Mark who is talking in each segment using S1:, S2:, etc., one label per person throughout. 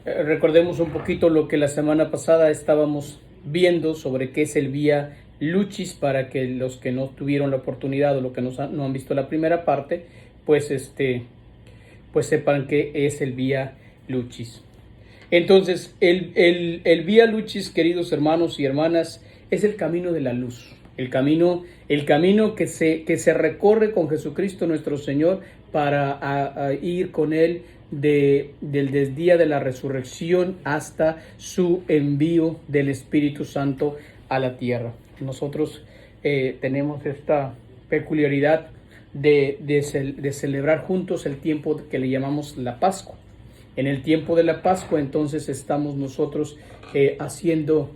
S1: recordemos un poquito lo que la semana pasada estábamos viendo sobre qué es el Vía Lucis, para que los que no tuvieron la oportunidad o los que no han visto la primera parte, pues pues sepan qué es el Vía Lucis. Entonces, el Vía Lucis, queridos hermanos y hermanas, es el camino de la luz, el camino que se recorre con Jesucristo nuestro Señor para a ir con Él desde el día de la resurrección hasta su envío del Espíritu Santo a la tierra. Nosotros tenemos esta peculiaridad de celebrar juntos el tiempo que le llamamos la Pascua. En el tiempo de la Pascua, entonces, estamos nosotros haciendo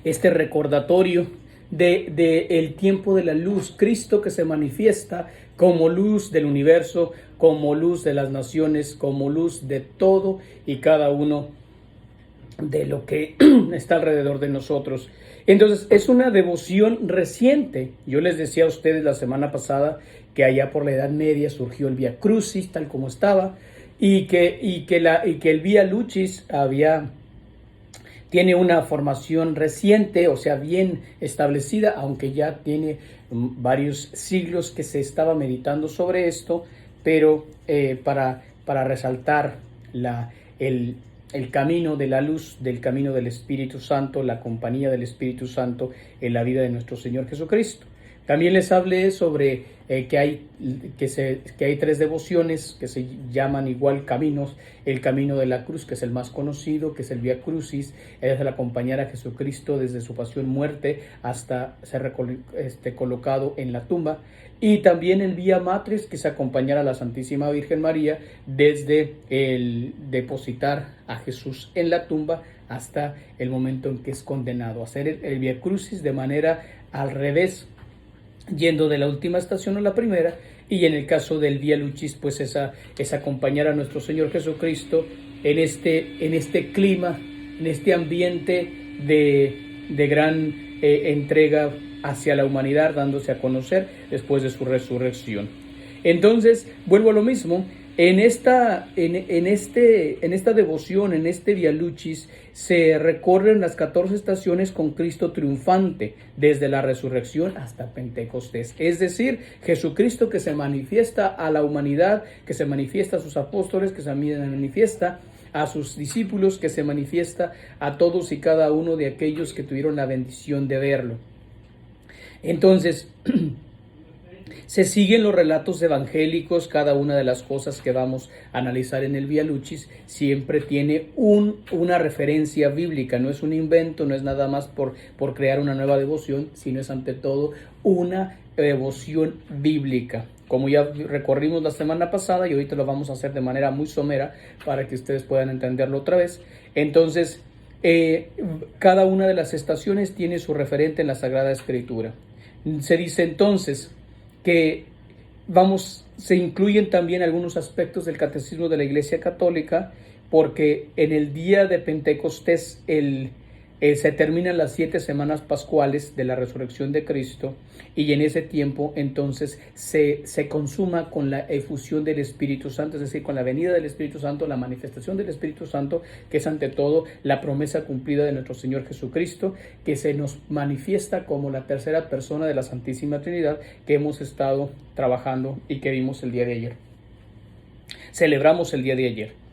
S1: este recordatorio de el tiempo de la luz, Cristo que se manifiesta como luz del universo, como luz de las naciones, como luz de todo y cada uno de lo que está alrededor de nosotros. Entonces, es una devoción reciente. Yo les decía a ustedes la semana pasada que allá por la Edad Media surgió el Vía Crucis, tal como estaba, y que el Vía Lucis tiene una formación reciente, o sea, bien establecida, aunque ya tiene varios siglos que se estaba meditando sobre esto, pero para resaltar el camino de la luz, del camino del Espíritu Santo, la compañía del Espíritu Santo en la vida de nuestro Señor Jesucristo. También les hablé sobre que hay tres devociones que se llaman igual caminos. El camino de la cruz, que es el más conocido, que es el Vía Crucis, es el acompañar a Jesucristo desde su pasión, muerte, hasta ser colocado en la tumba. Y también el Vía Matrix, que es acompañar a la Santísima Virgen María desde el depositar a Jesús en la tumba hasta el momento en que es condenado. Hacer el Vía Crucis de manera al revés, yendo de la última estación a la primera, y en el caso del Vía Lucis, pues es acompañar a nuestro Señor Jesucristo en este clima, en este ambiente de gran entrega hacia la humanidad, dándose a conocer después de su resurrección. Entonces, vuelvo a lo mismo. En esta devoción, en este Vía Lucis, se recorren las 14 estaciones con Cristo triunfante, desde la resurrección hasta Pentecostés. Es decir, Jesucristo que se manifiesta a la humanidad, que se manifiesta a sus apóstoles, que se manifiesta a sus discípulos, que se manifiesta a todos y cada uno de aquellos que tuvieron la bendición de verlo. Entonces, se siguen los relatos evangélicos. Cada una de las cosas que vamos a analizar en el Vía Lucis siempre tiene una referencia bíblica. No es un invento, no es nada más por crear una nueva devoción, sino es ante todo una devoción bíblica. Como ya recorrimos la semana pasada, y ahorita lo vamos a hacer de manera muy somera para que ustedes puedan entenderlo otra vez. Entonces, cada una de las estaciones tiene su referente en la Sagrada Escritura. Se dice entonces que se incluyen también algunos aspectos del catecismo de la Iglesia Católica, porque en el día de Pentecostés se terminan las 7 semanas pascuales de la resurrección de Cristo, y en ese tiempo entonces se consuma con la efusión del Espíritu Santo, es decir, con la venida del Espíritu Santo, la manifestación del Espíritu Santo, que es ante todo la promesa cumplida de nuestro Señor Jesucristo, que se nos manifiesta como la tercera persona de la Santísima Trinidad, que hemos estado trabajando y que vimos el día de ayer. Celebramos el día de ayer.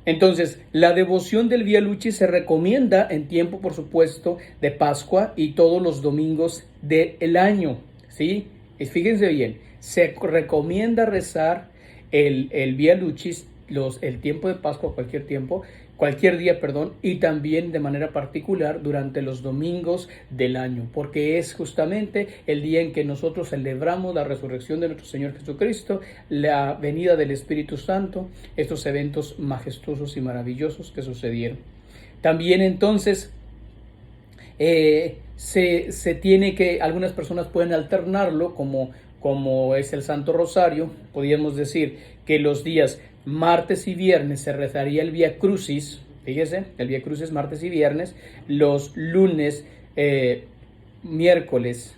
S1: Entonces, la devoción del Vía Lucis se recomienda en tiempo, por supuesto, de Pascua y todos los domingos del año, ¿sí? Fíjense bien, se recomienda rezar el Vía Lucis, el tiempo de Pascua, cualquier día, y también de manera particular durante los domingos del año, porque es justamente el día en que nosotros celebramos la resurrección de nuestro Señor Jesucristo, la venida del Espíritu Santo, estos eventos majestuosos y maravillosos que sucedieron. También entonces se tiene que, algunas personas pueden alternarlo, como es el Santo Rosario. Podríamos decir que los días martes y viernes se rezaría el Vía Crucis, fíjese, el Vía Crucis martes y viernes. Los lunes, miércoles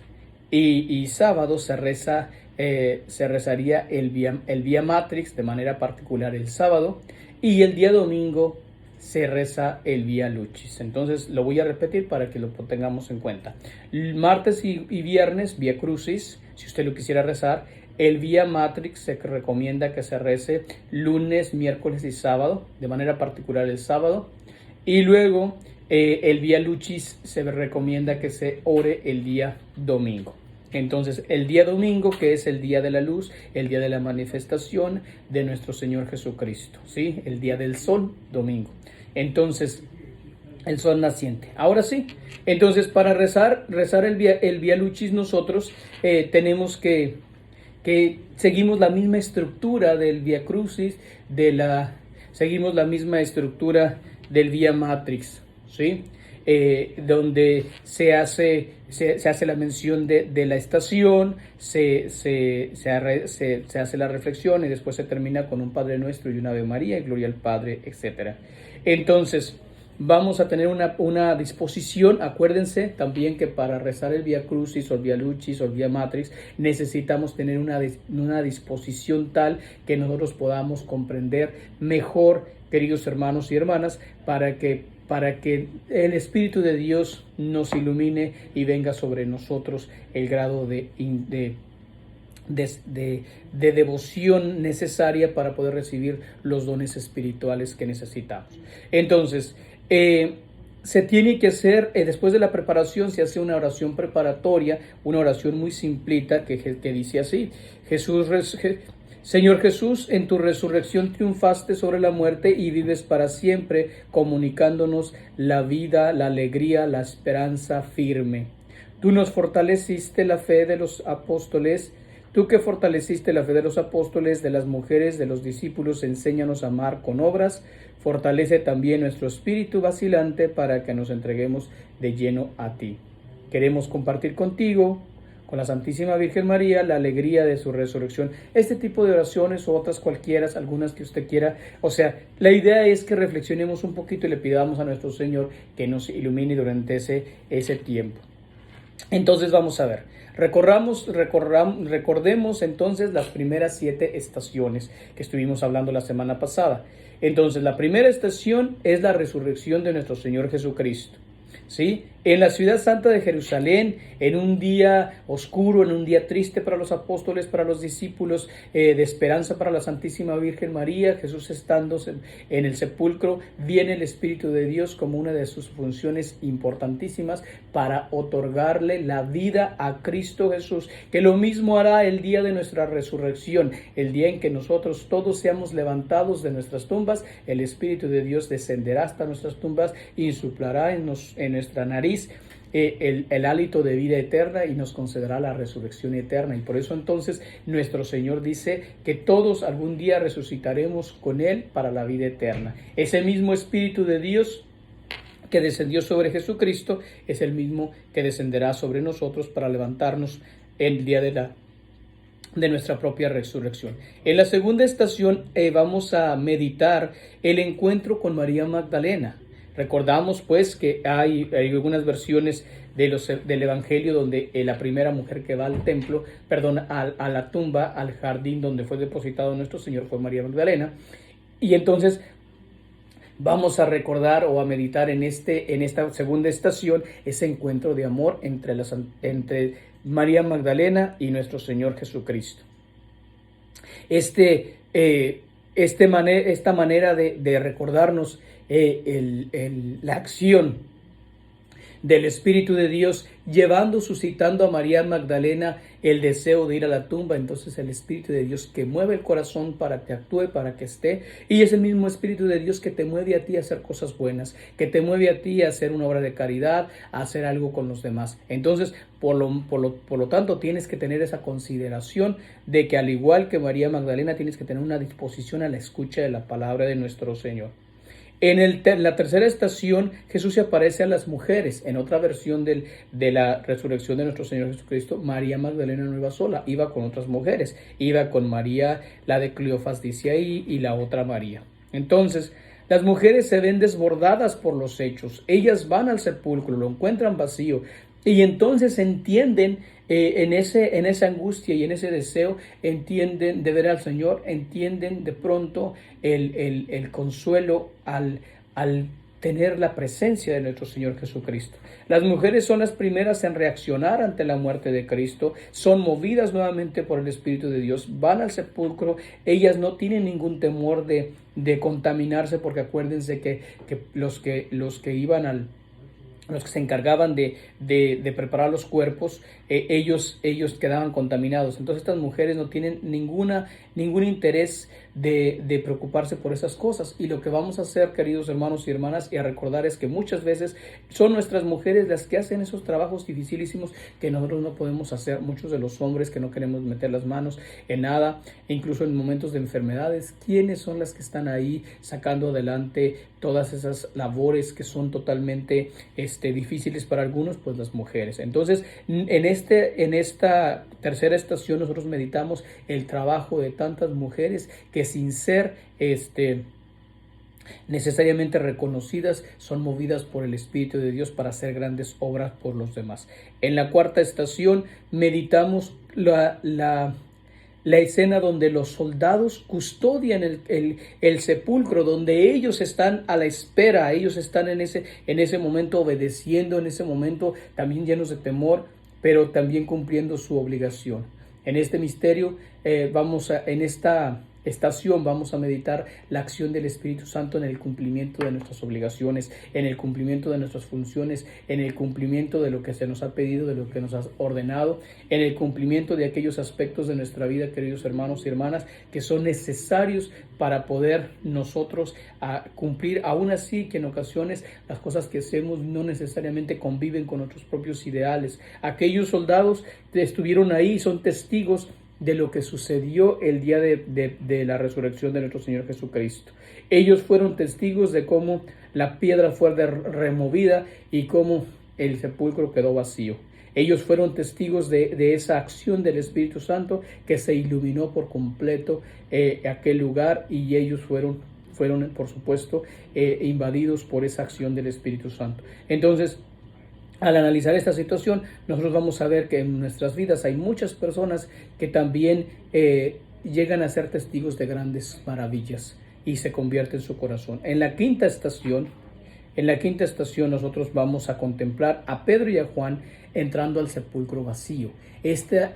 S1: y sábado se rezaría el Vía Matrix, de manera particular el sábado, y el día domingo se reza el Vía Lucis. Entonces lo voy a repetir para que lo tengamos en cuenta. Martes y viernes, Vía Crucis, si usted lo quisiera rezar. El Vía Matrix se recomienda que se rece lunes, miércoles y sábado, de manera particular el sábado. Y luego el Vía Lucis se recomienda que se ore el día domingo. Entonces, el día domingo, que es el día de la luz, el día de la manifestación de nuestro Señor Jesucristo, ¿sí? El día del sol, domingo. Entonces, el sol naciente. Ahora sí, entonces para rezar el Vía Lucis nosotros tenemos que seguimos la misma estructura del Vía Crucis, seguimos la misma estructura del Vía Matrix, ¿sí? Donde se hace la mención de la estación, se hace la reflexión y después se termina con un Padre Nuestro y una Ave María y Gloria al Padre, etc. Entonces, vamos a tener una disposición. Acuérdense también que para rezar el Vía Crucis o el Vía Lucis o el Vía Matrix necesitamos tener una disposición tal que nosotros podamos comprender mejor, queridos hermanos y hermanas, para que el Espíritu de Dios nos ilumine y venga sobre nosotros el grado de devoción necesaria para poder recibir los dones espirituales que necesitamos. Entonces, se tiene que hacer, después de la preparación, se hace una oración preparatoria, una oración muy simplita que dice así: Señor Jesús, en tu resurrección triunfaste sobre la muerte y vives para siempre, comunicándonos la vida, la alegría, la esperanza firme. Tú nos fortaleciste la fe de los apóstoles. Tú que fortaleciste la fe de los apóstoles, de las mujeres, de los discípulos, enséñanos a amar con obras. Fortalece también nuestro espíritu vacilante para que nos entreguemos de lleno a ti. Queremos compartir contigo, con la Santísima Virgen María, la alegría de su resurrección. Este tipo de oraciones o otras cualquiera, algunas que usted quiera. O sea, la idea es que reflexionemos un poquito y le pidamos a nuestro Señor que nos ilumine durante ese tiempo. Entonces vamos a ver, recordemos entonces las primeras 7 estaciones que estuvimos hablando la semana pasada. Entonces la primera estación es la resurrección de nuestro Señor Jesucristo, ¿sí? En la ciudad santa de Jerusalén, en un día oscuro, en un día triste para los apóstoles, para los discípulos, de esperanza para la Santísima Virgen María, Jesús estando en el sepulcro, viene el Espíritu de Dios como una de sus funciones importantísimas para otorgarle la vida a Cristo Jesús, que lo mismo hará el día de nuestra resurrección, el día en que nosotros todos seamos levantados de nuestras tumbas. El Espíritu de Dios descenderá hasta nuestras tumbas y insuflará en nuestra nariz el hálito de vida eterna y nos concederá la resurrección eterna. Y por eso entonces nuestro Señor dice que todos algún día resucitaremos con Él para la vida eterna. Ese mismo Espíritu de Dios que descendió sobre Jesucristo es el mismo que descenderá sobre nosotros para levantarnos el día de nuestra propia resurrección. En la segunda estación vamos a meditar el encuentro con María Magdalena. Recordamos pues que hay algunas versiones del Evangelio donde la primera mujer que va al templo, a la tumba, al jardín donde fue depositado nuestro Señor fue María Magdalena. Y entonces vamos a recordar o a meditar en esta segunda estación ese encuentro de amor entre María Magdalena y nuestro Señor Jesucristo. Esta manera de recordarnos la acción del Espíritu de Dios suscitando a María Magdalena el deseo de ir a la tumba. Entonces el Espíritu de Dios que mueve el corazón para que actúe, para que esté, y es el mismo Espíritu de Dios que te mueve a ti a hacer cosas buenas, que te mueve a ti a hacer una obra de caridad, a hacer algo con los demás. Entonces, por lo tanto, tienes que tener esa consideración de que al igual que María Magdalena, tienes que tener una disposición a la escucha de la palabra de nuestro Señor. En la tercera estación, Jesús se aparece a las mujeres. En otra versión de la resurrección de nuestro Señor Jesucristo, María Magdalena no iba sola, iba con otras mujeres. Iba con María, la de Cleofas, dice ahí, y la otra María. Entonces, las mujeres se ven desbordadas por los hechos. Ellas van al sepulcro, lo encuentran vacío. Y entonces entienden en esa angustia y en ese deseo, entienden de ver al Señor, entienden de pronto el consuelo al tener la presencia de nuestro Señor Jesucristo. Las mujeres son las primeras en reaccionar ante la muerte de Cristo, son movidas nuevamente por el Espíritu de Dios, van al sepulcro, ellas no tienen ningún temor de contaminarse, porque acuérdense que los que iban los que se encargaban de preparar los cuerpos, ellos quedaban contaminados. Entonces estas mujeres no tienen ningún interés de preocuparse por esas cosas. Y lo que vamos a hacer, queridos hermanos y hermanas, y a recordar es que muchas veces son nuestras mujeres las que hacen esos trabajos dificilísimos que nosotros no podemos hacer. Muchos de los hombres que no queremos meter las manos en nada, e incluso en momentos de enfermedades, ¿quiénes son las que están ahí sacando adelante todas esas labores que son totalmente difíciles para algunos? Pues las mujeres. Entonces, en esta tercera estación nosotros meditamos el trabajo de tantas mujeres que sin ser necesariamente reconocidas, son movidas por el Espíritu de Dios para hacer grandes obras por los demás. En la cuarta estación meditamos la escena donde los soldados custodian el sepulcro, donde ellos están a la espera, ellos están en ese momento obedeciendo, en ese momento también llenos de temor, pero también cumpliendo su obligación. En este misterio, en esta estación vamos a meditar la acción del Espíritu Santo en el cumplimiento de nuestras obligaciones, en el cumplimiento de nuestras funciones, en el cumplimiento de lo que se nos ha pedido, de lo que nos ha ordenado, en el cumplimiento de aquellos aspectos de nuestra vida, queridos hermanos y hermanas, que son necesarios para poder nosotros cumplir, aún así que en ocasiones las cosas que hacemos no necesariamente conviven con nuestros propios ideales. Aquellos soldados estuvieron ahí, son testigos de lo que sucedió el día de la resurrección de nuestro Señor Jesucristo. Ellos fueron testigos de cómo la piedra fue removida y cómo el sepulcro quedó vacío. Ellos fueron testigos de esa acción del Espíritu Santo que se iluminó por completo aquel lugar, y ellos fueron por supuesto invadidos por esa acción del Espíritu Santo. Entonces, al analizar esta situación, nosotros vamos a ver que en nuestras vidas hay muchas personas que también llegan a ser testigos de grandes maravillas y se convierte en su corazón. En la quinta estación nosotros vamos a contemplar a Pedro y a Juan entrando al sepulcro vacío. Esta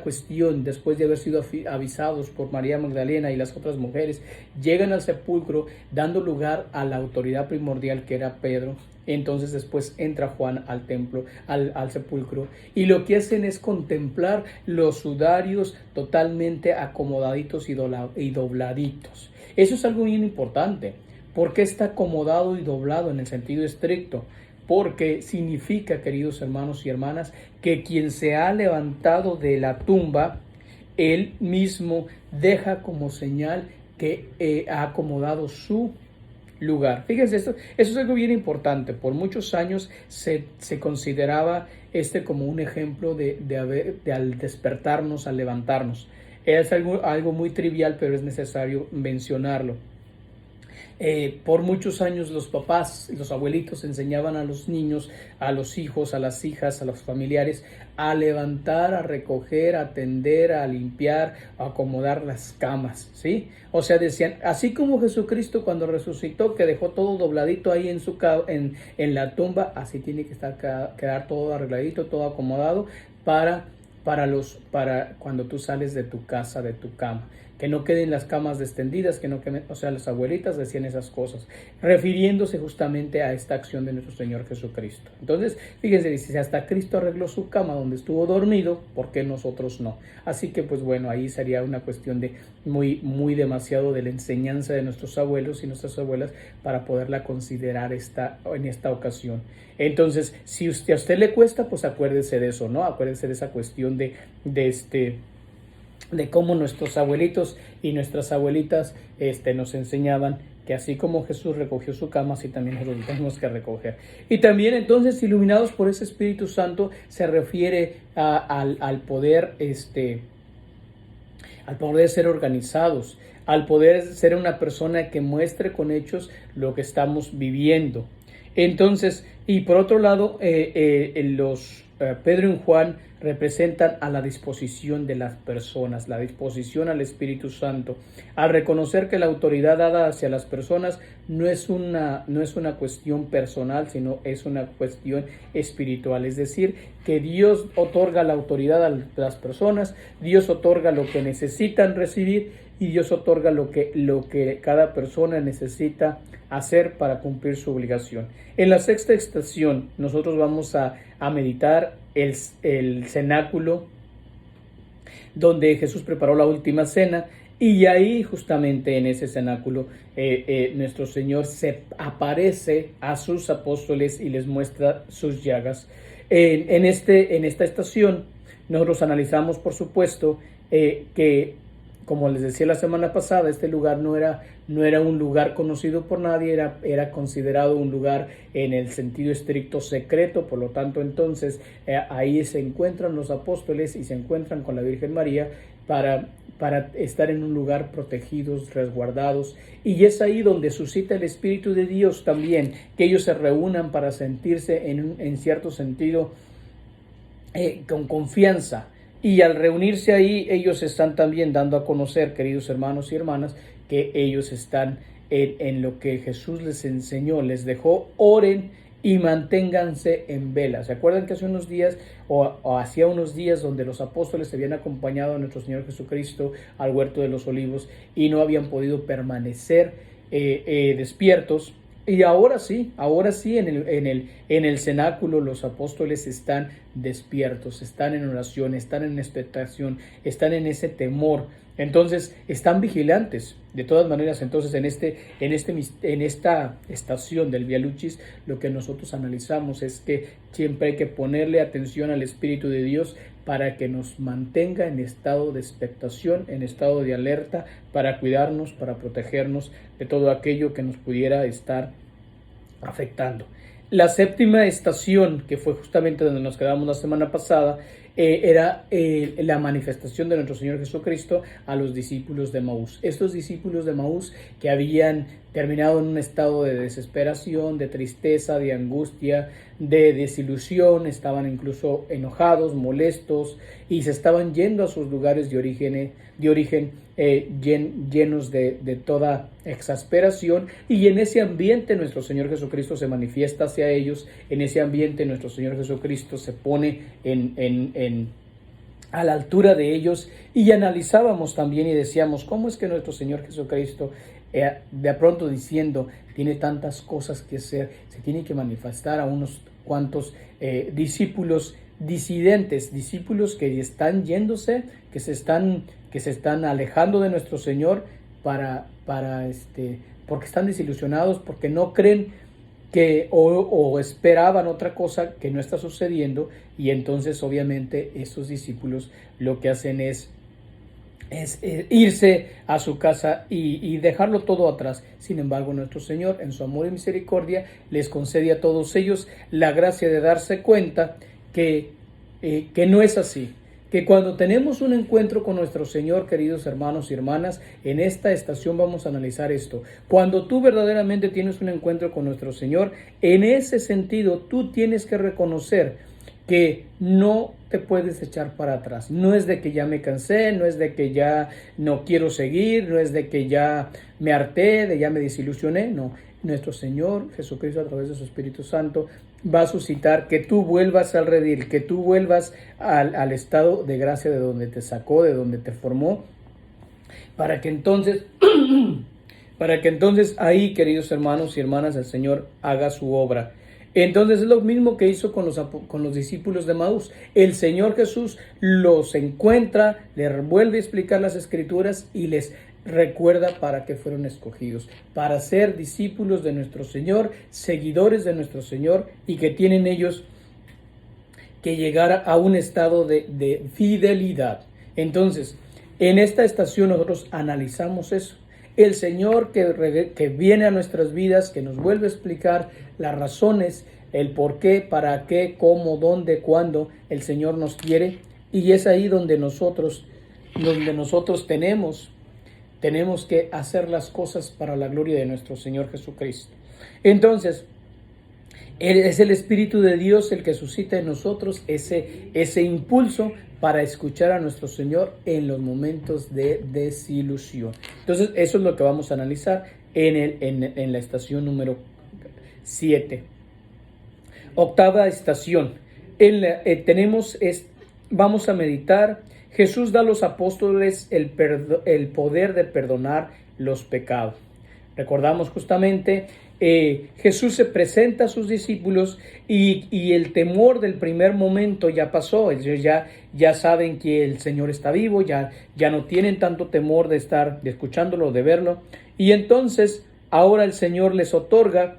S1: cuestión, después de haber sido avisados por María Magdalena y las otras mujeres, llegan al sepulcro dando lugar a la autoridad primordial que era Pedro. Entonces después entra Juan al templo, al sepulcro, y lo que hacen es contemplar los sudarios totalmente acomodaditos y dobladitos. Eso es algo bien importante. ¿Por qué está acomodado y doblado en el sentido estricto? Porque significa, queridos hermanos y hermanas, que quien se ha levantado de la tumba, él mismo deja como señal que ha acomodado su lugar. Fíjense, eso es algo bien importante. Por muchos años se consideraba como un ejemplo de al despertarnos, al levantarnos. Es algo muy trivial, pero es necesario mencionarlo. Por muchos años los papás, los abuelitos enseñaban a los niños, a los hijos, a las hijas, a los familiares a levantar, a recoger, a tender, a limpiar, a acomodar las camas, ¿sí? O sea, decían, así como Jesucristo cuando resucitó, que dejó todo dobladito ahí en la tumba, así tiene que quedar todo arregladito, todo acomodado para cuando tú sales de tu casa, de tu cama. Que no queden las camas extendidas, o sea, las abuelitas decían esas cosas, refiriéndose justamente a esta acción de nuestro Señor Jesucristo. Entonces, fíjense, dice, si hasta Cristo arregló su cama donde estuvo dormido, ¿por qué nosotros no? Así que, pues bueno, ahí sería una cuestión de muy demasiado de la enseñanza de nuestros abuelos y nuestras abuelas para poderla considerar en esta ocasión. Entonces, si a usted le cuesta, pues acuérdese de eso, ¿no? Acuérdese de esa cuestión de cómo nuestros abuelitos y nuestras abuelitas nos enseñaban que así como Jesús recogió su cama, así también nosotros tenemos que recoger. Y también entonces, iluminados por ese Espíritu Santo, se refiere al poder ser organizados, al poder ser una persona que muestre con hechos lo que estamos viviendo. Entonces, y por otro lado, Pedro y Juan representan a la disposición de las personas, la disposición al Espíritu Santo. Al reconocer que la autoridad dada hacia las personas no es una cuestión personal, sino es una cuestión espiritual. Es decir, que Dios otorga la autoridad a las personas, Dios otorga lo que necesitan recibir y Dios otorga lo que cada persona necesita hacer para cumplir su obligación. En la sexta estación nosotros vamos a meditar el cenáculo donde Jesús preparó la última cena, y ahí justamente en ese cenáculo nuestro Señor se aparece a sus apóstoles y les muestra sus llagas. En esta estación nosotros analizamos, por supuesto, que, como les decía la semana pasada, este lugar no era un lugar conocido por nadie, era considerado un lugar en el sentido estricto secreto. Por lo tanto, entonces ahí se encuentran los apóstoles y se encuentran con la Virgen María para estar en un lugar protegidos, resguardados, y es ahí donde suscita el Espíritu de Dios también, que ellos se reúnan para sentirse en cierto sentido con confianza. Y al reunirse ahí, ellos están también dando a conocer, queridos hermanos y hermanas, que ellos están en lo que Jesús les enseñó, les dejó: oren y manténganse en vela. ¿Se acuerdan que hace unos días o hacía unos días donde los apóstoles habían acompañado a nuestro Señor Jesucristo al huerto de los olivos y no habían podido permanecer despiertos? Y ahora sí, en el cenáculo los apóstoles están despiertos, están en oración, están en expectación, están en ese temor. Entonces están vigilantes. De todas maneras, entonces en esta estación del Vía Lucis, lo que nosotros analizamos es que siempre hay que ponerle atención al Espíritu de Dios para que nos mantenga en estado de expectación, en estado de alerta, para cuidarnos, para protegernos de todo aquello que nos pudiera estar afectando. La séptima estación, que fue justamente donde nos quedamos la semana pasada, era la manifestación de nuestro Señor Jesucristo a los discípulos de Maús. Estos discípulos de Maús que habían terminado en un estado de desesperación, de tristeza, de angustia, de desilusión, estaban incluso enojados, molestos, y se estaban yendo a sus lugares de origen llenos de toda exasperación. Y en ese ambiente nuestro Señor Jesucristo se manifiesta hacia ellos. En ese ambiente nuestro Señor Jesucristo se pone a la altura de ellos, y analizábamos también y decíamos: ¿cómo es que nuestro Señor Jesucristo, de pronto diciendo, tiene tantas cosas que hacer, se tiene que manifestar a unos cuantos discípulos disidentes, discípulos que están yéndose, que se están alejando de nuestro Señor porque están desilusionados, porque no creen o esperaban otra cosa que no está sucediendo? Y entonces obviamente estos discípulos lo que hacen es irse a su casa y dejarlo todo atrás. Sin embargo, nuestro Señor, en su amor y misericordia, les concede a todos ellos la gracia de darse cuenta que no es así. Que cuando tenemos un encuentro con nuestro Señor, queridos hermanos y hermanas, en esta estación vamos a analizar esto. Cuando tú verdaderamente tienes un encuentro con nuestro Señor, en ese sentido tú tienes que reconocer que no te puedes echar para atrás. No es de que ya me cansé, no es de que ya no quiero seguir, no es de que ya me harté, de ya me desilusioné. No, nuestro Señor Jesucristo, a través de su Espíritu Santo, va a suscitar que tú vuelvas al redil, que tú vuelvas al estado de gracia de donde te sacó, de donde te formó, para que entonces ahí, queridos hermanos y hermanas, el Señor haga su obra. Entonces es lo mismo que hizo con los discípulos de Maús. El Señor Jesús los encuentra, les vuelve a explicar las Escrituras y les recuerda para qué fueron escogidos: para ser discípulos de nuestro Señor, seguidores de nuestro Señor, y que tienen ellos que llegar a un estado de fidelidad. Entonces, en esta estación nosotros analizamos eso. El Señor que viene a nuestras vidas, que nos vuelve a explicar las razones, el por qué, para qué, cómo, dónde, cuándo el Señor nos quiere. Y es ahí donde nosotros tenemos que hacer las cosas para la gloria de nuestro Señor Jesucristo. Entonces, Es el Espíritu de Dios el que suscita en nosotros ese impulso para escuchar a nuestro Señor en los momentos de desilusión. Entonces, eso es lo que vamos a analizar en la estación número 7. Octava estación. Vamos a meditar. Jesús da a los apóstoles el poder de perdonar los pecados. Recordamos justamente, Jesús se presenta a sus discípulos y el temor del primer momento ya pasó. Ellos ya saben que el Señor está vivo, ya no tienen tanto temor de escuchándolo, de verlo. Y entonces ahora el Señor les otorga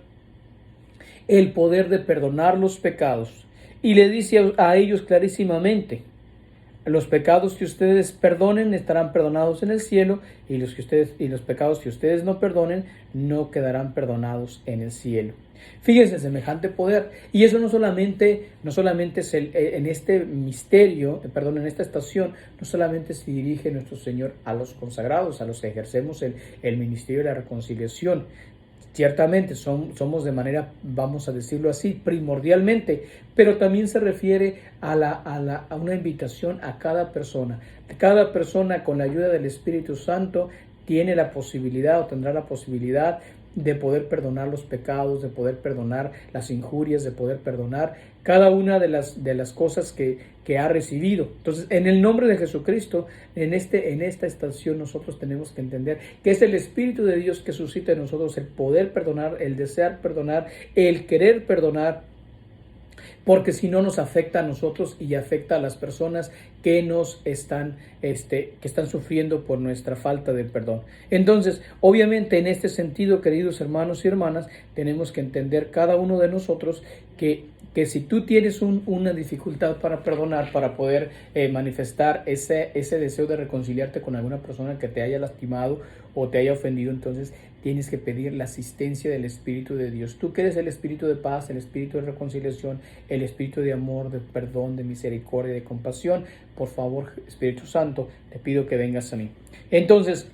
S1: el poder de perdonar los pecados. Y le dice a ellos clarísimamente: los pecados que ustedes perdonen estarán perdonados en el cielo, y los pecados que ustedes no perdonen no quedarán perdonados en el cielo. Fíjense, semejante poder. Y eso no solamente es en este misterio, en esta estación, no solamente se dirige nuestro Señor a los consagrados, a los que ejercemos el ministerio de la reconciliación. Ciertamente somos de manera, vamos a decirlo así, primordialmente, pero también se refiere a una invitación a cada persona. Cada persona, con la ayuda del Espíritu Santo, tiene la posibilidad o tendrá la posibilidad de poder perdonar los pecados, de poder perdonar las injurias, de poder perdonar cada una de las cosas que ha recibido. Entonces, en el nombre de Jesucristo, en esta estación nosotros tenemos que entender que es el Espíritu de Dios que suscita en nosotros el poder perdonar, el desear perdonar, el querer perdonar, porque si no nos afecta a nosotros y afecta a las personas que están sufriendo por nuestra falta de perdón. Entonces, obviamente, en este sentido, queridos hermanos y hermanas, tenemos que entender cada uno de nosotros que si tú tienes una dificultad para perdonar, para poder manifestar ese deseo de reconciliarte con alguna persona que te haya lastimado o te haya ofendido, entonces tienes que pedir la asistencia del Espíritu de Dios. Tú que eres el Espíritu de paz, el Espíritu de reconciliación, el Espíritu de amor, de perdón, de misericordia, de compasión, por favor, Espíritu Santo, te pido que vengas a mí. Entonces,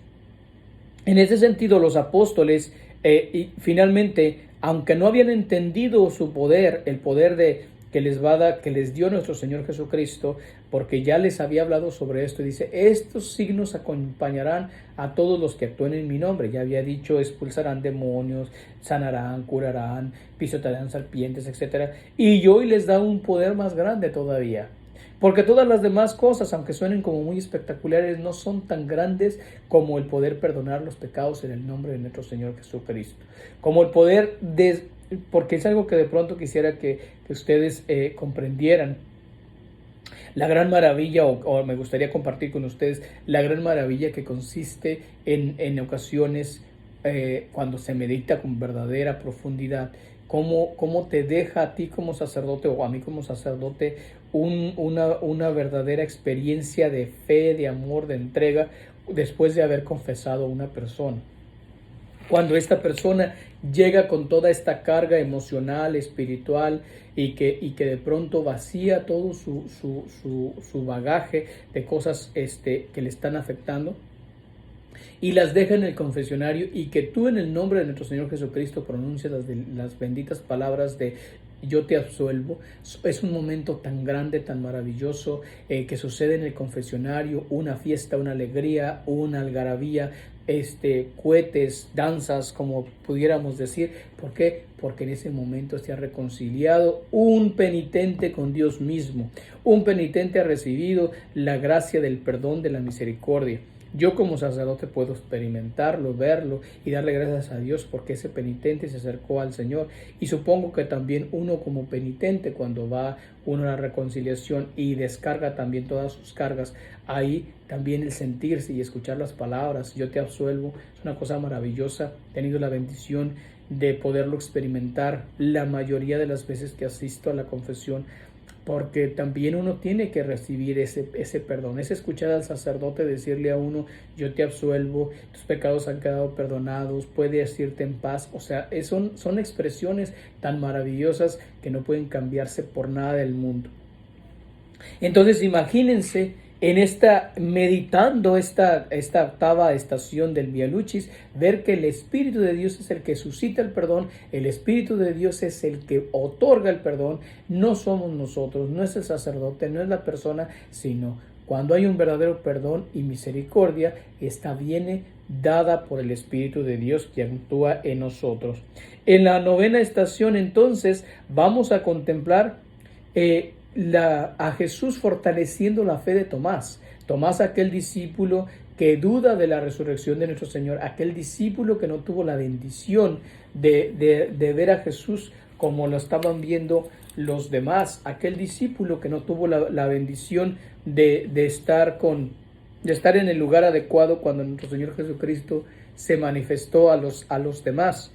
S1: en ese sentido, los apóstoles, y finalmente, aunque no habían entendido su poder, el poder que les dio nuestro Señor Jesucristo, porque ya les había hablado sobre esto, y dice: estos signos acompañarán a todos los que actúen en mi nombre. Ya había dicho: expulsarán demonios, sanarán, curarán, pisotearán serpientes, etc. Y hoy les da un poder más grande todavía. Porque todas las demás cosas, aunque suenen como muy espectaculares, no son tan grandes como el poder perdonar los pecados en el nombre de nuestro Señor Jesucristo. Como el poder porque es algo que de pronto quisiera que ustedes comprendieran. La gran maravilla, o me gustaría compartir con ustedes, la gran maravilla que consiste en ocasiones cuando se medita con verdadera profundidad, cómo te deja a ti como sacerdote o a mí como sacerdote una verdadera experiencia de fe, de amor, de entrega, después de haber confesado a una persona. Cuando esta persona llega con toda esta carga emocional, espiritual, y que de pronto vacía todo su bagaje de cosas que le están afectando, y las deja en el confesionario, y que tú, en el nombre de nuestro Señor Jesucristo, pronuncias las benditas palabras de yo te absuelvo. Es un momento tan grande, tan maravilloso, que sucede en el confesionario, una fiesta, una alegría, una algarabía, cohetes, danzas, como pudiéramos decir. ¿Por qué? Porque en ese momento se ha reconciliado un penitente con Dios mismo. Un penitente ha recibido la gracia del perdón, de la misericordia. Yo como sacerdote puedo experimentarlo, verlo y darle gracias a Dios porque ese penitente se acercó al Señor. Y supongo que también uno como penitente, cuando va uno a la reconciliación y descarga también todas sus cargas, ahí también el sentirse y escuchar las palabras, yo te absuelvo, es una cosa maravillosa. He tenido la bendición de poderlo experimentar la mayoría de las veces que asisto a la confesión, porque también uno tiene que recibir ese perdón, es escuchar al sacerdote decirle a uno: yo te absuelvo, tus pecados han quedado perdonados, puedes irte en paz. O sea, son expresiones tan maravillosas que no pueden cambiarse por nada del mundo. Entonces imagínense en esta, meditando esta octava estación del Vía Lucis, ver que el Espíritu de Dios es el que suscita el perdón, el Espíritu de Dios es el que otorga el perdón, no somos nosotros, no es el sacerdote, no es la persona, sino cuando hay un verdadero perdón y misericordia, esta viene dada por el Espíritu de Dios que actúa en nosotros. En la novena estación, entonces, vamos a contemplar a Jesús fortaleciendo la fe de Tomás. Tomás, aquel discípulo que duda de la resurrección de nuestro Señor, aquel discípulo que no tuvo la bendición de ver a Jesús como lo estaban viendo los demás, aquel discípulo que no tuvo la bendición de estar en el lugar adecuado cuando nuestro Señor Jesucristo se manifestó a los demás.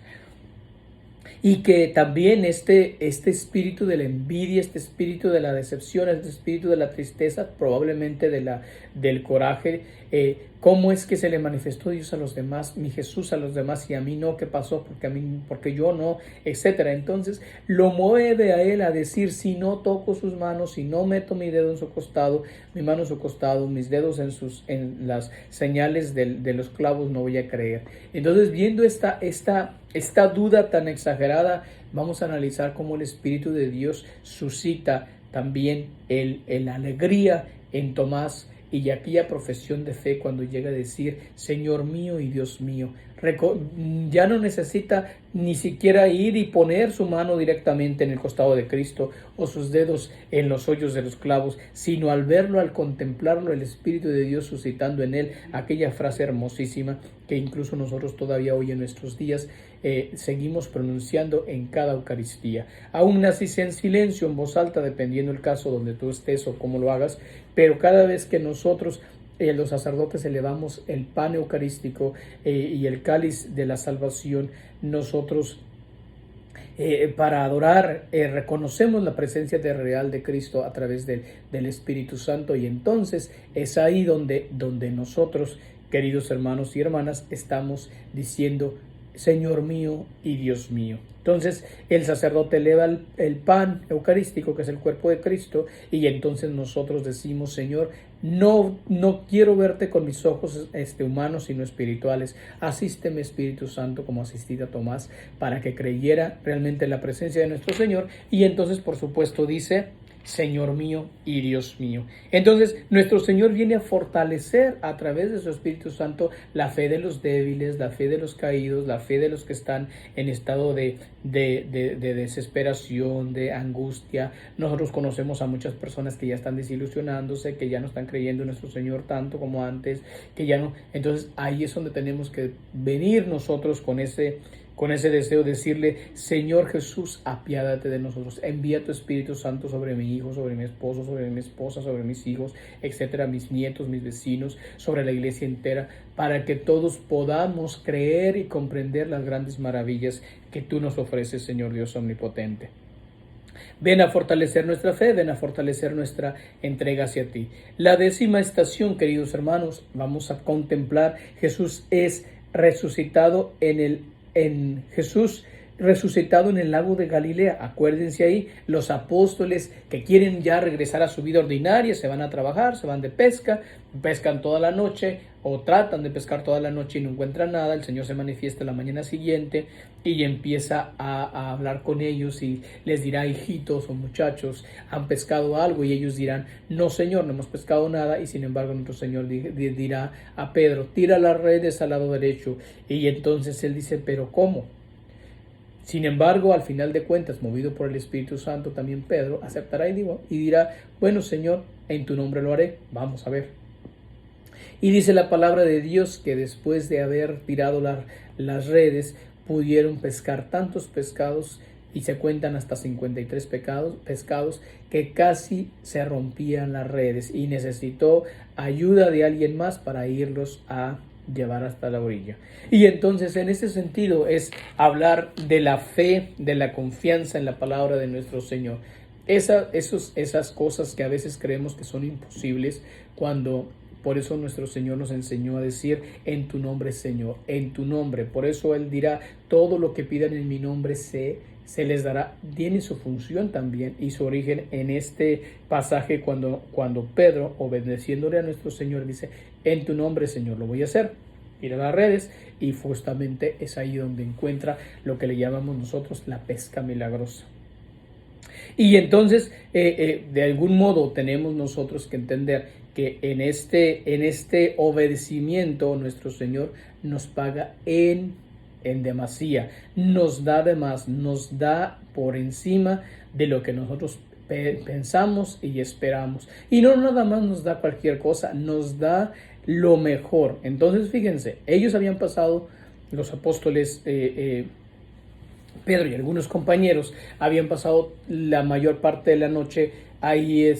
S1: Y que también este espíritu de la envidia, este espíritu de la decepción, este espíritu de la tristeza, probablemente del coraje, ¿cómo es que se le manifestó Dios a los demás, mi Jesús a los demás y a mí no? ¿Qué pasó? Porque yo no, etcétera. Entonces lo mueve a él a decir, si no toco sus manos, si no meto mi dedo en su costado, mi mano en su costado, mis dedos en las señales de los clavos, no voy a creer. Entonces, viendo esta duda tan exagerada, vamos a analizar cómo el Espíritu de Dios suscita también la alegría en Tomás y aquella profesión de fe cuando llega a decir, Señor mío y Dios mío. Ya no necesita ni siquiera ir y poner su mano directamente en el costado de Cristo o sus dedos en los hoyos de los clavos, sino al verlo, al contemplarlo, el Espíritu de Dios suscitando en él aquella frase hermosísima que incluso nosotros todavía hoy en nuestros días seguimos pronunciando en cada Eucaristía. Aún así sea en silencio, en voz alta, dependiendo el caso donde tú estés o cómo lo hagas, pero cada vez que nosotros los sacerdotes elevamos el pan eucarístico y el cáliz de la salvación, nosotros para adorar reconocemos la presencia real de Cristo a través del Espíritu Santo, y entonces es ahí donde nosotros, queridos hermanos y hermanas, estamos diciendo, Señor mío y Dios mío. Entonces el sacerdote eleva el pan eucarístico, que es el cuerpo de Cristo, y entonces nosotros decimos, Señor, no quiero verte con mis ojos humanos, sino espirituales. Asísteme, Espíritu Santo, como asistí a Tomás, para que creyera realmente en la presencia de nuestro Señor. Y entonces, por supuesto, dice, Señor mío y Dios mío. Entonces, nuestro Señor viene a fortalecer a través de su Espíritu Santo la fe de los débiles, la fe de los caídos, la fe de los que están en estado de desesperación, de angustia. Nosotros conocemos a muchas personas que ya están desilusionándose, que ya no están creyendo en nuestro Señor tanto como antes, que ya no. Entonces, ahí es donde tenemos que venir nosotros con ese deseo, decirle, Señor Jesús, apiádate de nosotros, envía tu Espíritu Santo sobre mi hijo, sobre mi esposo, sobre mi esposa, sobre mis hijos, etcétera, mis nietos, mis vecinos, sobre la iglesia entera, para que todos podamos creer y comprender las grandes maravillas que tú nos ofreces, Señor Dios omnipotente. Ven a fortalecer nuestra fe, ven a fortalecer nuestra entrega hacia ti. La 10ª estación, queridos hermanos, vamos a contemplar, Jesús es resucitado Jesús resucitado en el lago de Galilea. Acuérdense ahí, los apóstoles que quieren ya regresar a su vida ordinaria, se van a trabajar, se van de pesca, pescan toda la noche o tratan de pescar toda la noche y no encuentran nada. El Señor se manifiesta la mañana siguiente y empieza a hablar con ellos y les dirá, hijitos o muchachos, ¿han pescado algo? Y ellos dirán, no, Señor, no hemos pescado nada. Y sin embargo nuestro Señor dirá a Pedro, tira las redes al lado derecho. Y entonces él dice, ¿pero cómo? Sin embargo, al final de cuentas, movido por el Espíritu Santo, también Pedro aceptará y dirá, bueno, Señor, en tu nombre lo haré. Vamos a ver. Y dice la palabra de Dios que después de haber tirado las redes, pudieron pescar tantos pescados, y se cuentan hasta 53 pescados, que casi se rompían las redes, y necesitó ayuda de alguien más para irlos a llevar hasta la orilla. Y entonces, en ese sentido, es hablar de la fe, de la confianza en la palabra de nuestro Señor. Esas cosas que a veces creemos que son imposibles, cuando Por eso nuestro Señor nos enseñó a decir en tu nombre, Señor, en tu nombre. Por eso Él dirá, todo lo que pidan en mi nombre se les dará. Tiene su función también y su origen en este pasaje cuando Pedro, obedeciéndole a nuestro Señor, dice, en tu nombre, Señor, lo voy a hacer. Ir a las redes y justamente es ahí donde encuentra lo que le llamamos nosotros la pesca milagrosa. Y entonces, de algún modo tenemos nosotros que entender que en este obedecimiento nuestro Señor nos paga en demasía, nos da de más, nos da por encima de lo que nosotros pensamos y esperamos. Y no nada más nos da cualquier cosa, nos da lo mejor. Entonces, fíjense, ellos habían pasado, los apóstoles, Pedro y algunos compañeros habían pasado la mayor parte de la noche ahí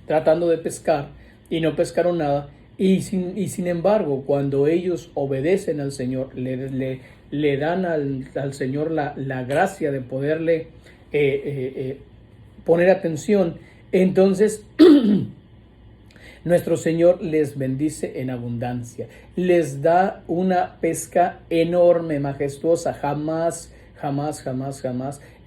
S1: tratando de pescar y no pescaron nada. Y sin embargo, cuando ellos obedecen al Señor, le dan al Señor la gracia de poderle poner atención, entonces nuestro Señor les bendice en abundancia, les da una pesca enorme, majestuosa. Jamás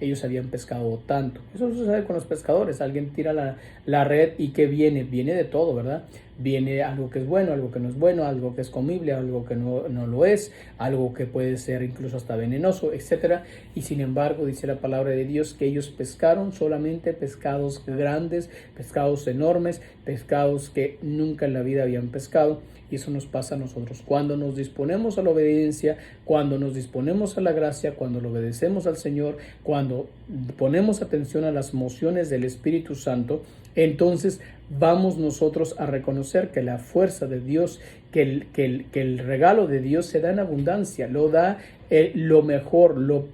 S1: ellos habían pescado tanto. Eso sucede con los pescadores. Alguien tira la red y ¿qué viene? Viene de todo, ¿verdad? Viene algo que es bueno, algo que no es bueno, algo que es comible, algo que no lo es, algo que puede ser incluso hasta venenoso, etc. Y sin embargo, dice la palabra de Dios que ellos pescaron solamente pescados grandes, pescados enormes, pescados que nunca en la vida habían pescado. Y eso nos pasa a nosotros. Cuando nos disponemos a la obediencia, cuando nos disponemos a la gracia, cuando le obedecemos al Señor, cuando ponemos atención a las mociones del Espíritu Santo, entonces vamos nosotros a reconocer que la fuerza de Dios, que el regalo de Dios se da en abundancia, lo da lo mejor, lo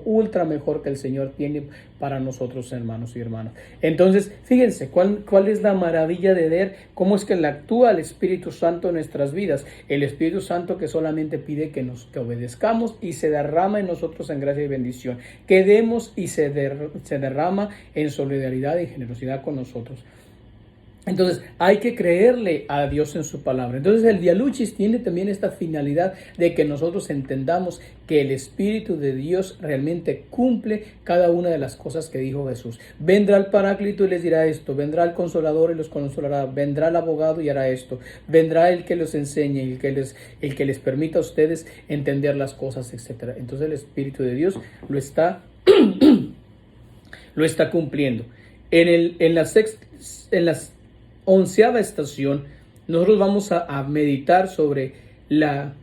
S1: ultra mejor que el Señor tiene para nosotros, hermanos y hermanas. Entonces, fíjense, ¿cuál es la maravilla de ver cómo es que le actúa el Espíritu Santo en nuestras vidas? El Espíritu Santo que solamente pide que obedezcamos y se derrama en nosotros en gracia y bendición. Que demos y se derrama en solidaridad y generosidad con nosotros. Entonces hay que creerle a Dios en su palabra. Entonces el Via Lucis tiene también esta finalidad de que nosotros entendamos que el Espíritu de Dios realmente cumple cada una de las cosas que dijo Jesús. Vendrá el Paráclito y les dirá esto, vendrá el Consolador y los consolará, vendrá el Abogado y hará esto, vendrá el que los enseñe, el que les permita a ustedes entender las cosas, etc. Entonces el Espíritu de Dios lo está cumpliendo. En las 11ª estación, nosotros vamos a meditar sobre la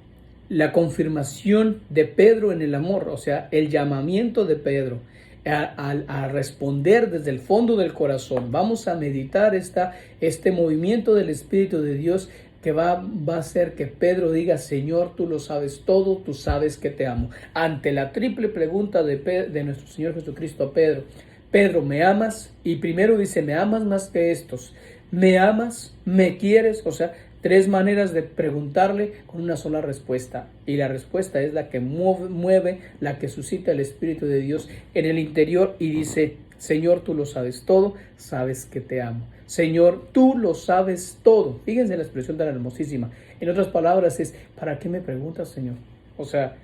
S1: confirmación de Pedro en el amor, o sea, el llamamiento de Pedro a responder desde el fondo del corazón. Vamos a meditar este movimiento del Espíritu de Dios que va a hacer que Pedro diga, Señor, tú lo sabes todo, tú sabes que te amo. Ante la triple pregunta de nuestro Señor Jesucristo a Pedro, Pedro, ¿me amas? Y primero dice, ¿me amas más que estos? ¿Me amas? ¿Me quieres? O sea, 3 maneras de preguntarle con una sola respuesta. Y la respuesta es la que mueve, la que suscita el Espíritu de Dios en el interior y dice, Señor, tú lo sabes todo, sabes que te amo. Señor, tú lo sabes todo. Fíjense la expresión tan hermosísima. En otras palabras es, ¿para qué me preguntas, Señor? O sea,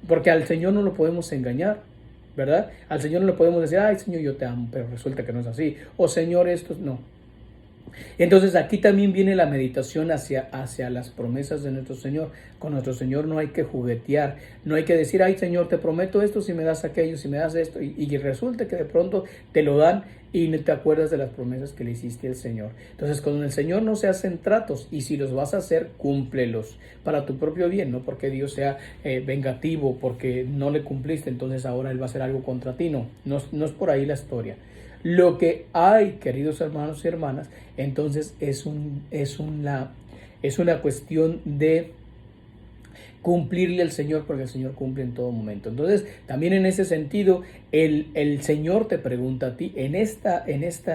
S1: porque al Señor no lo podemos engañar, ¿verdad? Al Señor no le podemos decir, ay, Señor, yo te amo, pero resulta que no es así. O Señor, esto no. Entonces aquí también viene la meditación hacia las promesas de nuestro Señor. Con nuestro Señor no hay que juguetear, no hay que decir, ay Señor, te prometo esto si me das aquello, si me das esto, y resulta que de pronto te lo dan y no te acuerdas de las promesas que le hiciste al Señor. Entonces con el Señor no se hacen tratos, y si los vas a hacer, cúmplelos para tu propio bien, no porque Dios sea vengativo, porque no le cumpliste, entonces ahora Él va a hacer algo contra ti. No es por ahí la historia. Lo que hay, queridos hermanos y hermanas, entonces es una cuestión de cumplirle al Señor, porque el Señor cumple en todo momento. Entonces, también en ese sentido, el Señor te pregunta a ti, en esta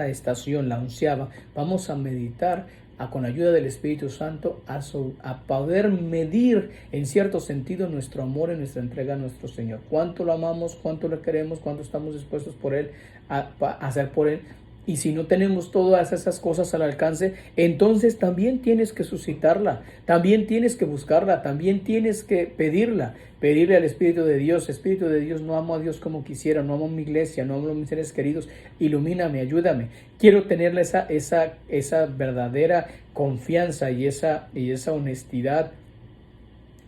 S1: estación, la 11ª, vamos a meditar con ayuda del Espíritu Santo a poder medir en cierto sentido nuestro amor y nuestra entrega a nuestro Señor. Cuánto lo amamos, cuánto lo queremos, cuánto estamos dispuestos por Él a hacer por Él. Y si no tenemos todas esas cosas al alcance, entonces también tienes que suscitarla, también tienes que buscarla, también tienes que pedirla, pedirle al Espíritu de Dios. Espíritu de Dios, no amo a Dios como quisiera, no amo a mi iglesia, no amo a mis seres queridos, ilumíname, ayúdame. Quiero tener esa verdadera confianza y esa honestidad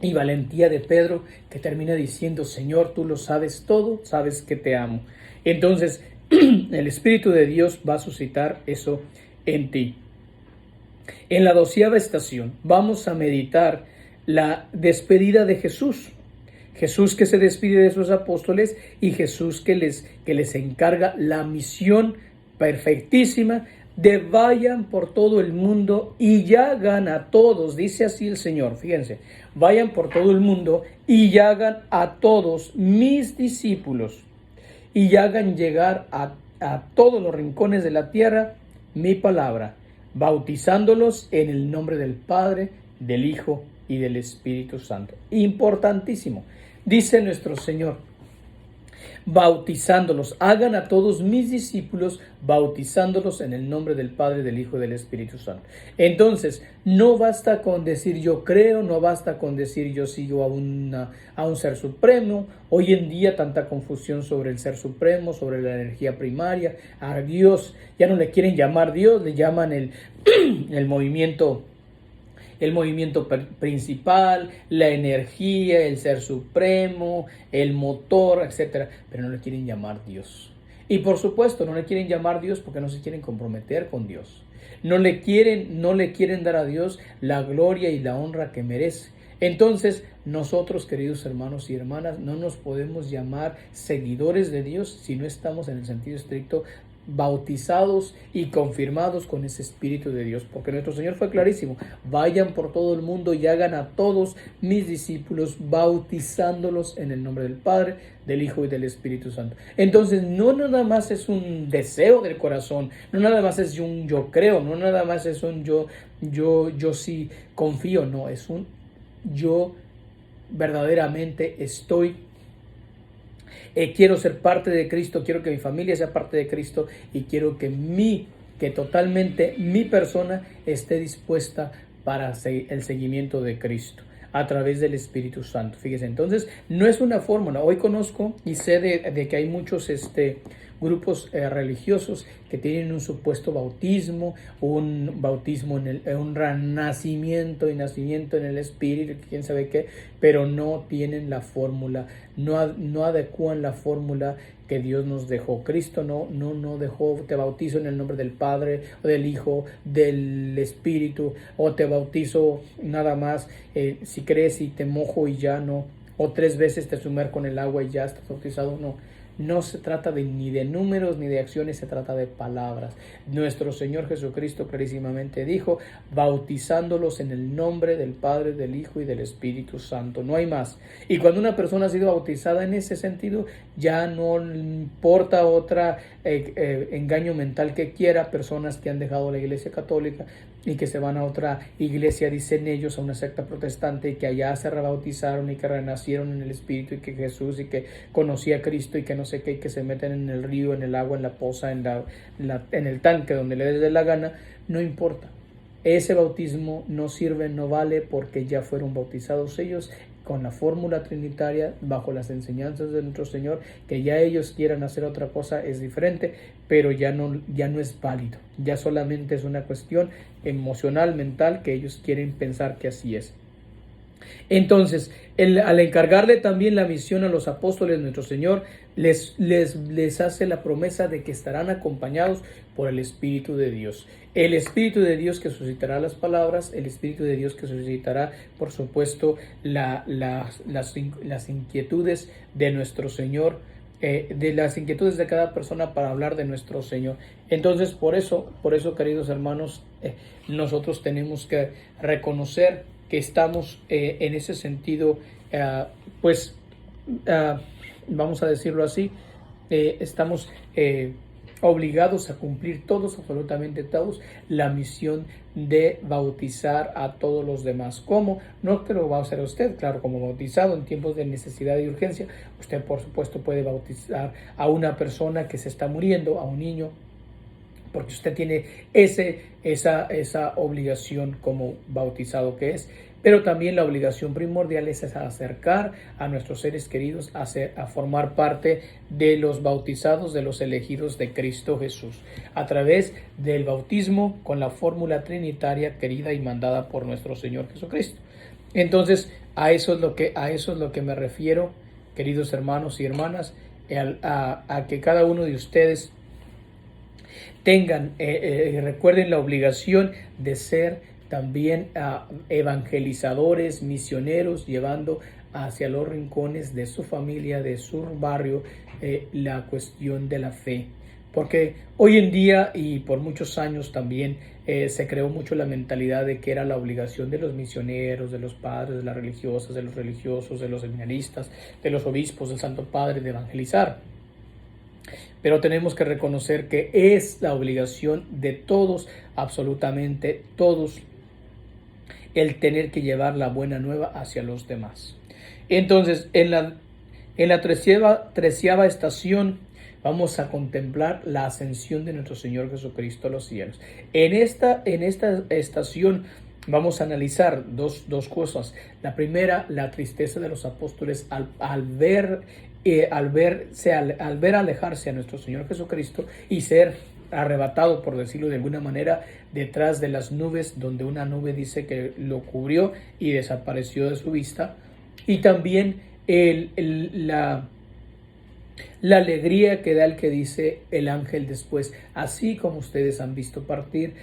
S1: y valentía de Pedro, que termina diciendo: Señor, tú lo sabes todo, sabes que te amo. Entonces, el Espíritu de Dios va a suscitar eso en ti. En la 12ª estación vamos a meditar la despedida de Jesús. Jesús que se despide de sus apóstoles y Jesús que les encarga la misión perfectísima de vayan por todo el mundo y hagan a todos, dice así el Señor, fíjense, vayan por todo el mundo y hagan a todos mis discípulos y hagan llegar a todos los rincones de la tierra mi palabra, bautizándolos en el nombre del Padre, del Hijo y del Espíritu Santo. Importantísimo, dice nuestro Señor, bautizándolos, hagan a todos mis discípulos, bautizándolos en el nombre del Padre, del Hijo y del Espíritu Santo. Entonces, no basta con decir yo creo, no basta con decir yo sigo a un ser supremo. Hoy en día tanta confusión sobre el ser supremo, sobre la energía primaria, a Dios, ya no le quieren llamar Dios, le llaman el movimiento principal, la energía, el ser supremo, el motor, etcétera, pero no le quieren llamar Dios. Y por supuesto, no le quieren llamar Dios porque no se quieren comprometer con Dios. No le quieren dar a Dios la gloria y la honra que merece. Entonces, nosotros, queridos hermanos y hermanas, no nos podemos llamar seguidores de Dios si no estamos en el sentido estricto bautizados y confirmados con ese Espíritu de Dios, porque nuestro Señor fue clarísimo: vayan por todo el mundo y hagan a todos mis discípulos, bautizándolos en el nombre del Padre, del Hijo y del Espíritu Santo. Entonces, no nada más es un deseo del corazón, no nada más es un yo creo, no nada más es un yo sí confío, no, es un yo verdaderamente estoy quiero ser parte de Cristo, quiero que mi familia sea parte de Cristo y quiero que totalmente mi persona esté dispuesta para el seguimiento de Cristo a través del Espíritu Santo. Fíjese, entonces no es una fórmula. Hoy conozco y sé de que hay muchos grupos religiosos que tienen un supuesto bautismo, un bautismo un renacimiento y nacimiento en el Espíritu, quién sabe qué, pero no tienen la fórmula, no adecúan la fórmula que Dios nos dejó. Cristo no dejó: te bautizo en el nombre del Padre, o del Hijo, del Espíritu, o te bautizo nada más si crees y te mojo y ya, no, o 3 veces te sumerjo en el agua y ya estás bautizado. No se trata ni de números ni de acciones, se trata de palabras. Nuestro Señor Jesucristo clarísimamente dijo: bautizándolos en el nombre del Padre, del Hijo y del Espíritu Santo. No hay más. Y cuando una persona ha sido bautizada en ese sentido, ya no importa otra engaño mental que quiera, personas que han dejado la Iglesia Católica y que se van a otra iglesia, dicen ellos, a una secta protestante, y que allá se rebautizaron y que renacieron en el Espíritu y que Jesús y que conocía a Cristo y que no sé qué, y que se meten en el río, en el agua, en la poza, en el tanque, donde les dé la gana. No importa. Ese bautismo no sirve, no vale, porque ya fueron bautizados ellos con la fórmula trinitaria, bajo las enseñanzas de nuestro Señor. Que ya ellos quieran hacer otra cosa es diferente, pero ya no es válido. Ya solamente es una cuestión emocional, mental, que ellos quieren pensar que así es. Entonces, al encargarle también la misión a los apóstoles, nuestro Señor les hace la promesa de que estarán acompañados por el Espíritu de Dios. El Espíritu de Dios que suscitará las palabras, el Espíritu de Dios que suscitará, por supuesto, las inquietudes de nuestro Señor, de las inquietudes de cada persona para hablar de nuestro Señor. Entonces, por eso, queridos hermanos, nosotros tenemos que reconocer que estamos en ese sentido, vamos a decirlo así, estamos obligados a cumplir todos, absolutamente todos, la misión de bautizar a todos los demás. ¿Cómo? No que lo va a hacer usted, claro, como bautizado en tiempos de necesidad y urgencia. Usted, por supuesto, puede bautizar a una persona que se está muriendo, a un niño, porque usted tiene esa obligación como bautizado que es. Pero también la obligación primordial es acercar a nuestros seres queridos a formar parte de los bautizados, de los elegidos de Cristo Jesús, a través del bautismo con la fórmula trinitaria querida y mandada por nuestro Señor Jesucristo. Entonces, a eso es lo que me refiero, queridos hermanos y hermanas, a que cada uno de ustedes tengan, recuerden la obligación de ser también evangelizadores, misioneros, llevando hacia los rincones de su familia, de su barrio, la cuestión de la fe. Porque hoy en día y por muchos años también se creó mucho la mentalidad de que era la obligación de los misioneros, de los padres, de las religiosas, de los religiosos, de los seminaristas, de los obispos, del Santo Padre, de evangelizar. Pero tenemos que reconocer que es la obligación de todos, absolutamente todos, el tener que llevar la buena nueva hacia los demás. Entonces, en la treceava estación vamos a contemplar la ascensión de nuestro Señor Jesucristo a los cielos. En esta estación vamos a analizar dos cosas. La primera, la tristeza de los apóstoles al ver alejarse a nuestro Señor Jesucristo y ser arrebatado, por decirlo de alguna manera, detrás de las nubes, donde una nube dice que lo cubrió y desapareció de su vista. Y también la alegría que da el que dice el ángel después: así como ustedes han visto partir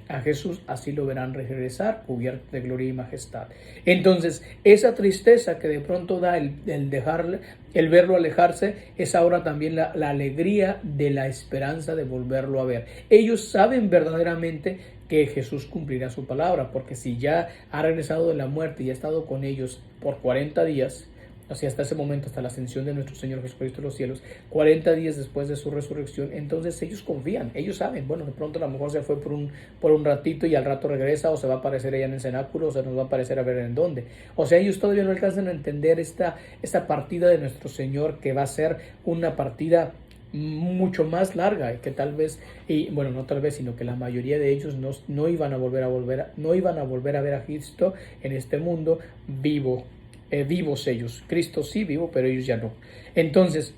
S1: a Jesús, así lo verán regresar, cubierto de gloria y majestad. Entonces, esa tristeza que de pronto da el verlo alejarse, es ahora también la alegría de la esperanza de volverlo a ver. Ellos saben verdaderamente que Jesús cumplirá su palabra, porque si ya ha regresado de la muerte y ha estado con ellos por 40 días, o sea, hasta ese momento, hasta la ascensión de nuestro Señor Jesucristo a los cielos, 40 días después de su resurrección, entonces ellos confían, ellos saben, bueno, de pronto a lo mejor se fue por un ratito y al rato regresa, o se va a aparecer allá en el cenáculo, o se nos va a aparecer a ver en dónde. O sea, ellos todavía no alcanzan a entender esta partida de nuestro Señor, que va a ser una partida mucho más larga, que tal vez, y bueno, no tal vez, sino que la mayoría de ellos no iban a volver a ver a Cristo en este mundo vivos ellos. Cristo sí vivo, pero ellos ya no. Entonces,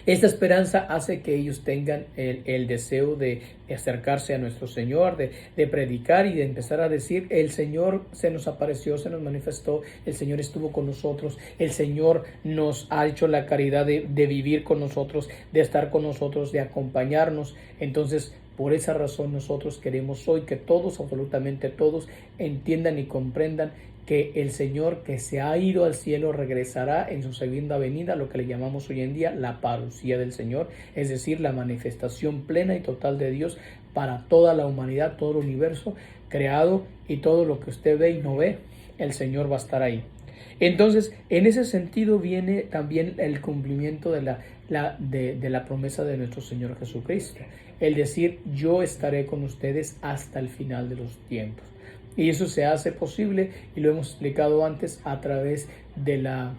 S1: esta esperanza hace que ellos tengan el deseo de acercarse a nuestro Señor, de predicar y de empezar a decir: el Señor se nos apareció, se nos manifestó, el Señor estuvo con nosotros, el Señor nos ha hecho la caridad de vivir con nosotros, de estar con nosotros, de acompañarnos. Entonces, por esa razón nosotros queremos hoy que todos, absolutamente todos, entiendan y comprendan que el Señor que se ha ido al cielo regresará en su segunda venida, lo que le llamamos hoy en día la parusía del Señor, es decir, la manifestación plena y total de Dios para toda la humanidad, todo el universo creado, y todo lo que usted ve y no ve, el Señor va a estar ahí. Entonces, en ese sentido viene también el cumplimiento de la promesa de nuestro Señor Jesucristo, el decir: yo estaré con ustedes hasta el final de los tiempos. Y eso se hace posible, y lo hemos explicado antes, a través de la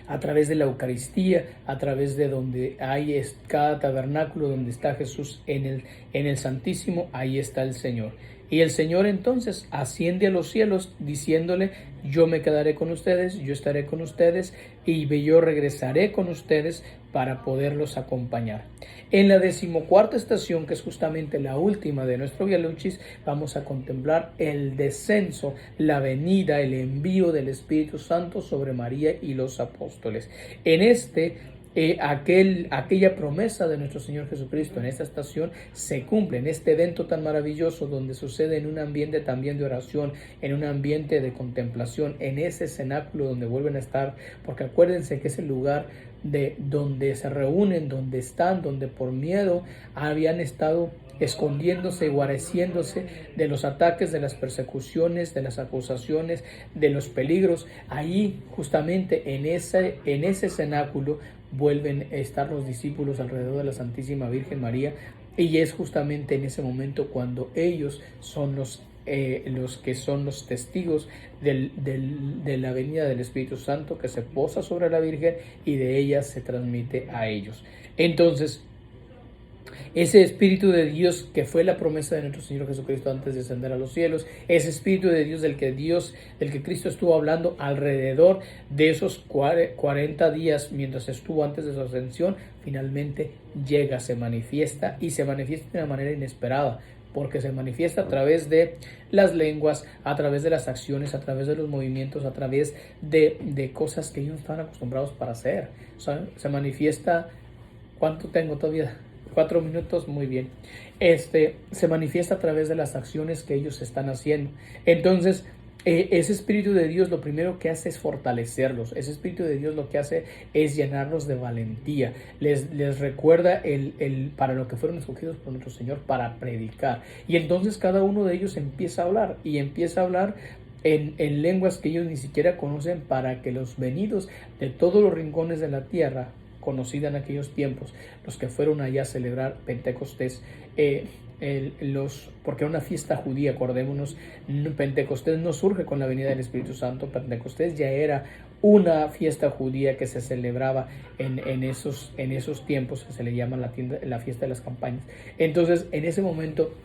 S1: Eucaristía, a través de donde hay cada tabernáculo donde está Jesús en el Santísimo, ahí está el Señor. Y el Señor entonces asciende a los cielos diciéndole: yo me quedaré con ustedes, yo estaré con ustedes y yo regresaré con ustedes para poderlos acompañar. En la 14ª estación, que es justamente la última de nuestro Via Lucis, vamos a contemplar el descenso, la venida, el envío del Espíritu Santo sobre María y los apóstoles. En aquella promesa de nuestro Señor Jesucristo en esta estación se cumple, en este evento tan maravilloso, donde sucede en un ambiente también de oración, en un ambiente de contemplación, en ese cenáculo donde vuelven a estar, porque acuérdense que es el lugar de donde se reúnen, donde están, donde por miedo habían estado escondiéndose, guareciéndose de los ataques, de las persecuciones, de las acusaciones, de los peligros. Ahí, justamente en ese cenáculo, vuelven a estar los discípulos alrededor de la Santísima Virgen María, y es justamente en ese momento cuando ellos son los que son los testigos de la venida del Espíritu Santo, que se posa sobre la Virgen y de ella se transmite a ellos. Entonces, Ese Espíritu de Dios que fue la promesa de nuestro Señor Jesucristo antes de ascender a los cielos, ese Espíritu de Dios del que Cristo estuvo hablando alrededor de esos 40 días mientras estuvo antes de su ascensión, finalmente llega, se manifiesta y se manifiesta de una manera inesperada, porque se manifiesta a través de las lenguas, a través de las acciones, a través de los movimientos, a través de cosas que ellos no estaban acostumbrados para hacer. O sea, se manifiesta. ¿Cuánto tengo todavía? 4 minutos, muy bien. Se manifiesta a través de las acciones que ellos están haciendo. Entonces, ese Espíritu de Dios lo primero que hace es fortalecerlos. Ese Espíritu de Dios lo que hace es llenarlos de valentía. Les recuerda para lo que fueron escogidos por nuestro Señor, para predicar. Y entonces cada uno de ellos empieza a hablar y empieza a hablar en lenguas que ellos ni siquiera conocen, para que los venidos de todos los rincones de la tierra, conocida en aquellos tiempos, los que fueron allá a celebrar Pentecostés, porque era una fiesta judía, acordémonos, Pentecostés no surge con la venida del Espíritu Santo, Pentecostés ya era una fiesta judía que se celebraba en esos tiempos, que se le llama la fiesta de las campañas. Entonces, en ese momento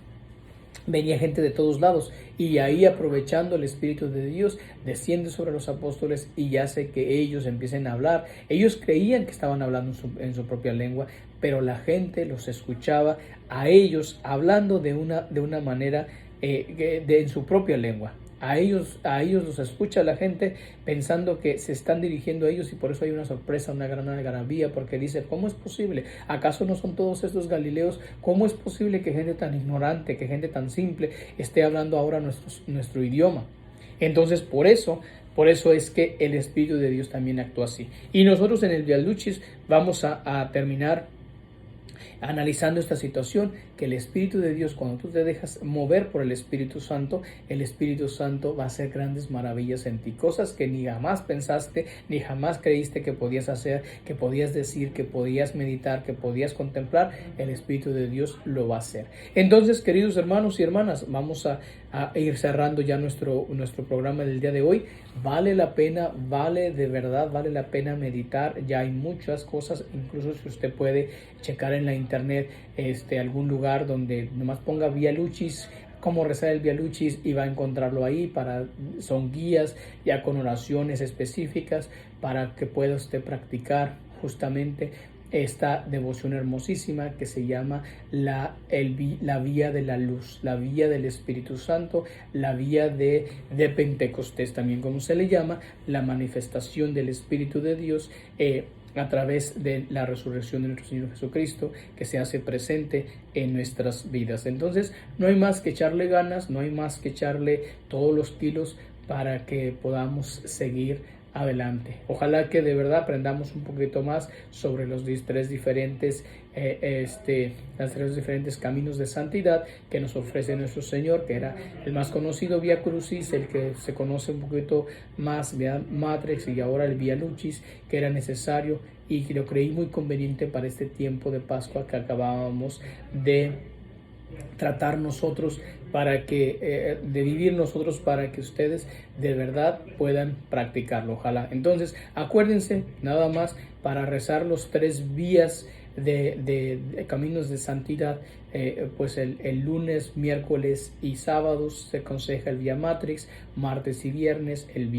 S1: venía gente de todos lados, y ahí, aprovechando el Espíritu de Dios, desciende sobre los apóstoles y hace que ellos empiecen a hablar. Ellos creían que estaban hablando en su propia lengua, pero la gente los escuchaba a ellos hablando de una manera en su propia lengua. A ellos los escucha la gente pensando que se están dirigiendo a ellos, y por eso hay una sorpresa, una gran algarabía, porque dice: ¿cómo es posible? ¿Acaso no son todos estos galileos? ¿Cómo es posible que gente tan ignorante, que gente tan simple esté hablando ahora nuestro idioma? Entonces, por eso es que el Espíritu de Dios también actúa así. Y nosotros en el Via Lucis vamos a terminar analizando esta situación, que el Espíritu de Dios, cuando tú te dejas mover por el Espíritu Santo, el Espíritu Santo va a hacer grandes maravillas en ti, cosas que ni jamás pensaste, ni jamás creíste que podías hacer, que podías decir, que podías meditar, que podías contemplar. El Espíritu de Dios lo va a hacer. Entonces, queridos hermanos y hermanas, vamos a ir cerrando ya nuestro programa del día de hoy. Vale la pena, de verdad vale la pena meditar. Ya hay muchas cosas, incluso si usted puede checar en la internet algún lugar donde nomás ponga Via Lucis, cómo rezar el Via Lucis, y va a encontrarlo ahí. Son guías ya con oraciones específicas para que pueda usted practicar justamente esta devoción hermosísima que se llama la vía de la luz, la vía del Espíritu Santo, la vía de Pentecostés, también como se le llama, la manifestación del Espíritu de Dios a través de la resurrección de nuestro Señor Jesucristo, que se hace presente en nuestras vidas. Entonces, no hay más que echarle ganas, no hay más que echarle todos los kilos para que podamos seguir adelante. Ojalá que de verdad aprendamos un poquito más sobre los tres diferentes caminos de santidad que nos ofrece nuestro Señor, que era el más conocido, Via Crucis, el que se conoce un poquito más, Via Matrix, y ahora el Via Lucis, que era necesario y que lo creí muy conveniente para este tiempo de Pascua que acabábamos de tratar nosotros, de vivir nosotros, para que ustedes de verdad puedan practicarlo. Ojalá. Entonces, acuérdense, nada más, para rezar los 3 vías de caminos de santidad, pues el lunes, miércoles y sábados se aconseja el Via Matrix, martes y viernes el